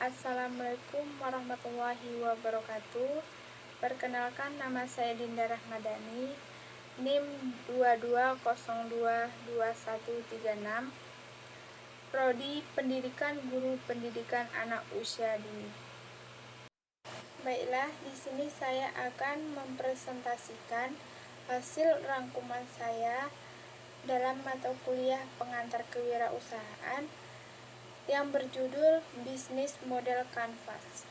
Assalamualaikum warahmatullahi wabarakatuh. Perkenalkan, nama saya Dinda Rahmadani, NIM 22022136, Prodi Pendidikan Guru Pendidikan Anak Usia Dini. Baiklah, di sini saya akan mempresentasikan hasil rangkuman saya dalam mata kuliah pengantar kewirausahaan yang berjudul Bisnis Model Canvas.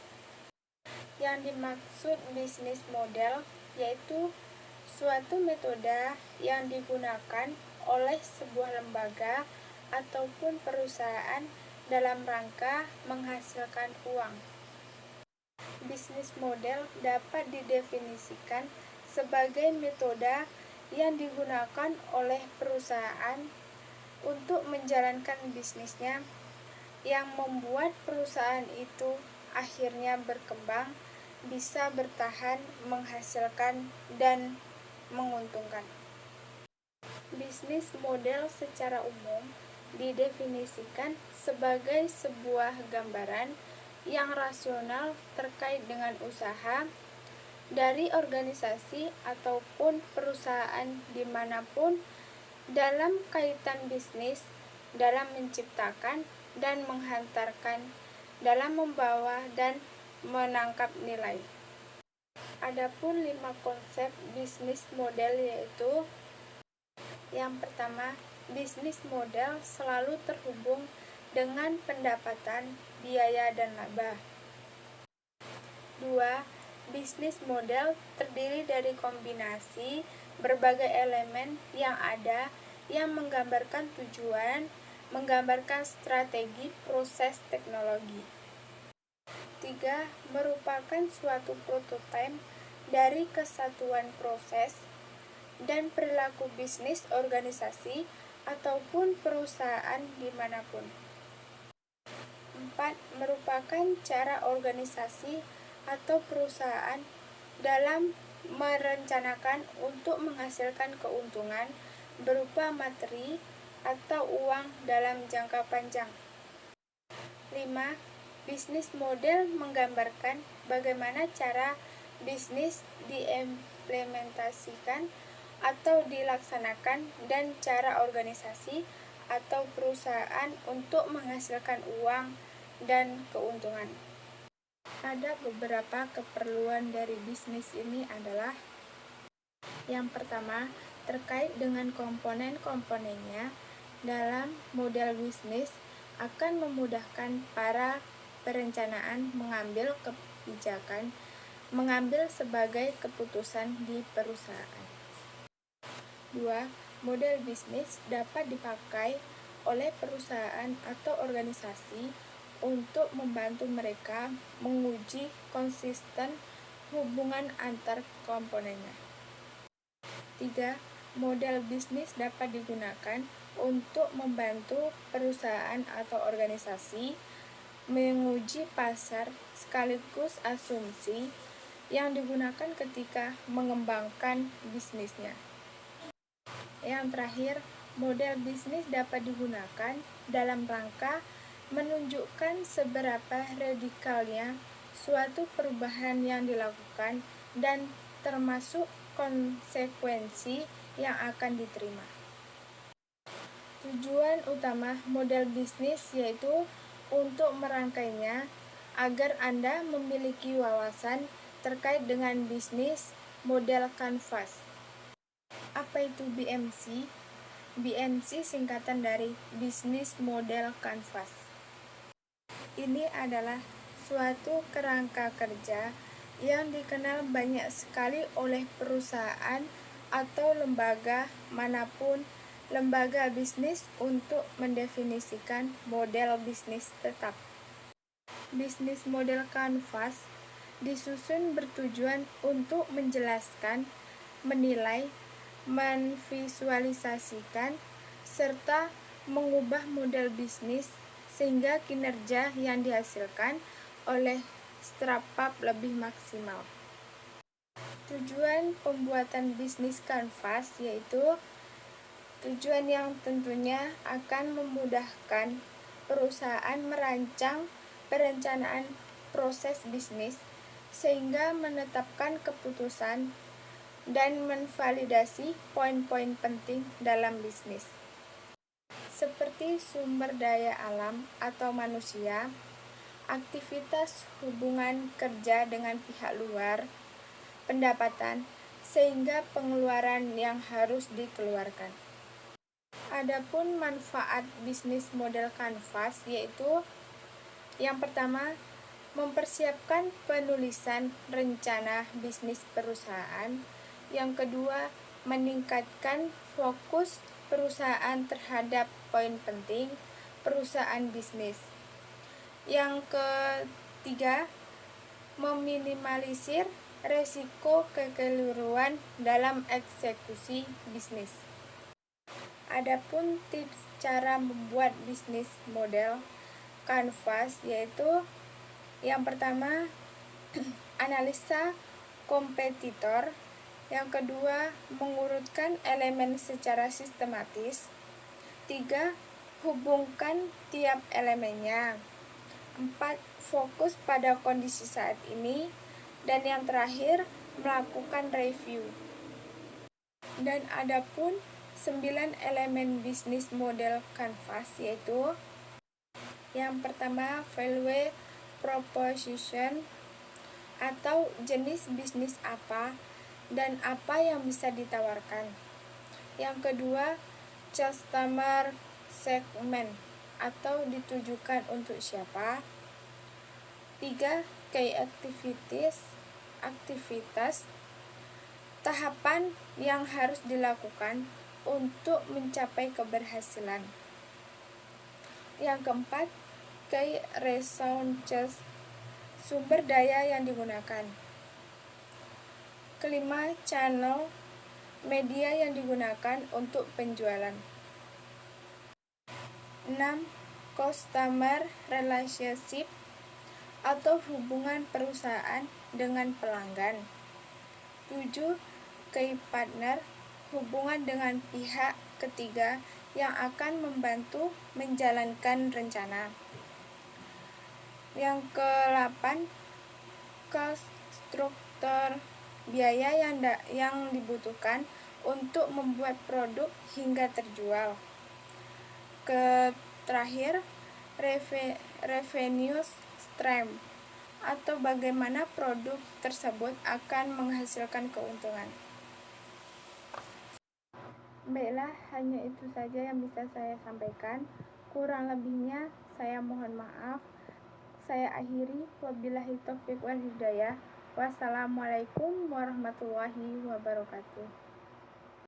Yang dimaksud bisnis model yaitu suatu metode yang digunakan oleh sebuah lembaga ataupun perusahaan dalam rangka menghasilkan uang. Bisnis model dapat didefinisikan sebagai metode yang digunakan oleh perusahaan untuk menjalankan bisnisnya, yang membuat perusahaan itu akhirnya berkembang, bisa bertahan, menghasilkan, dan menguntungkan. Bisnis model secara umum didefinisikan sebagai sebuah gambaran yang rasional terkait dengan usaha dari organisasi ataupun perusahaan dimanapun dalam kaitan bisnis, dalam menciptakan dan menghantarkan, dalam membawa dan menangkap nilai. Adapun 5 konsep bisnis model yaitu: yang pertama, bisnis model selalu terhubung dengan pendapatan, biaya, dan laba. 2. Bisnis model terdiri dari kombinasi berbagai elemen yang ada yang menggambarkan tujuan, menggambarkan strategi proses teknologi. 3. Merupakan suatu prototipe dari kesatuan proses dan perilaku bisnis organisasi ataupun perusahaan dimanapun. 4. Merupakan cara organisasi atau perusahaan dalam merencanakan untuk menghasilkan keuntungan berupa materi atau uang dalam jangka panjang. 5. Bisnis model menggambarkan bagaimana cara bisnis diimplementasikan atau dilaksanakan dan cara organisasi atau perusahaan untuk menghasilkan uang dan keuntungan. Ada beberapa keperluan dari bisnis ini adalah: yang pertama, terkait dengan komponen-komponennya dalam model bisnis akan memudahkan para perencanaan mengambil kebijakan, mengambil sebagai keputusan di perusahaan. 2. Model bisnis dapat dipakai oleh perusahaan atau organisasi untuk membantu mereka menguji konsisten hubungan antar komponennya. 3. Model bisnis dapat digunakan untuk membantu perusahaan atau organisasi menguji pasar sekaligus asumsi yang digunakan ketika mengembangkan bisnisnya. Yang terakhir, model bisnis dapat digunakan dalam rangka menunjukkan seberapa radikalnya suatu perubahan yang dilakukan dan termasuk konsekuensi yang akan diterima. Tujuan utama model bisnis yaitu untuk merangkainya agar Anda memiliki wawasan terkait dengan bisnis model Canvas. Apa itu BMC? BMC singkatan dari Bisnis Model Canvas. Ini adalah suatu kerangka kerja yang dikenal banyak sekali oleh perusahaan atau lembaga manapun, lembaga bisnis, untuk mendefinisikan model bisnis tetap. Bisnis model Canvas disusun bertujuan untuk menjelaskan, menilai, menvisualisasikan, serta mengubah model bisnis sehingga kinerja yang dihasilkan oleh startup lebih maksimal. Tujuan pembuatan bisnis Canvas yaitu tujuan yang tentunya akan memudahkan perusahaan merancang perencanaan proses bisnis, sehingga menetapkan keputusan dan menvalidasi poin-poin penting dalam bisnis, seperti sumber daya alam atau manusia, aktivitas hubungan kerja dengan pihak luar, pendapatan, sehingga pengeluaran yang harus dikeluarkan. Adapun manfaat bisnis model kanvas yaitu yang pertama, mempersiapkan penulisan rencana bisnis perusahaan. Yang kedua, meningkatkan fokus perusahaan terhadap poin penting perusahaan bisnis. Yang ketiga, meminimalisir resiko kekeliruan dalam eksekusi bisnis. Adapun tips cara membuat bisnis model kanvas yaitu yang pertama, analisa kompetitor. Yang kedua, mengurutkan elemen secara sistematis. 3. Hubungkan tiap elemennya. 4. Fokus pada kondisi saat ini. Dan yang terakhir, melakukan review. Dan adapun 9 elemen bisnis model kanvas yaitu yang pertama, value proposition atau jenis bisnis apa dan apa yang bisa ditawarkan. Yang kedua, customer segment atau ditujukan untuk siapa. 3. Key aktivitas tahapan yang harus dilakukan untuk mencapai keberhasilan. Yang keempat, key resources, sumber daya yang digunakan. Kelima, channel media yang digunakan untuk penjualan. 6. Customer relationship atau hubungan perusahaan dengan pelanggan. 7. Key partner, hubungan dengan pihak ketiga yang akan membantu menjalankan rencana. Yang ke-8, cost structure, biaya yang dibutuhkan untuk membuat produk hingga terjual. Terakhir, revenue stream atau bagaimana produk tersebut akan menghasilkan keuntungan. Baiklah, hanya itu saja yang bisa saya sampaikan. Kurang lebihnya saya mohon maaf. Saya akhiri, wabillahi taufiq wal hidayah. Wassalamualaikum warahmatullahi wabarakatuh.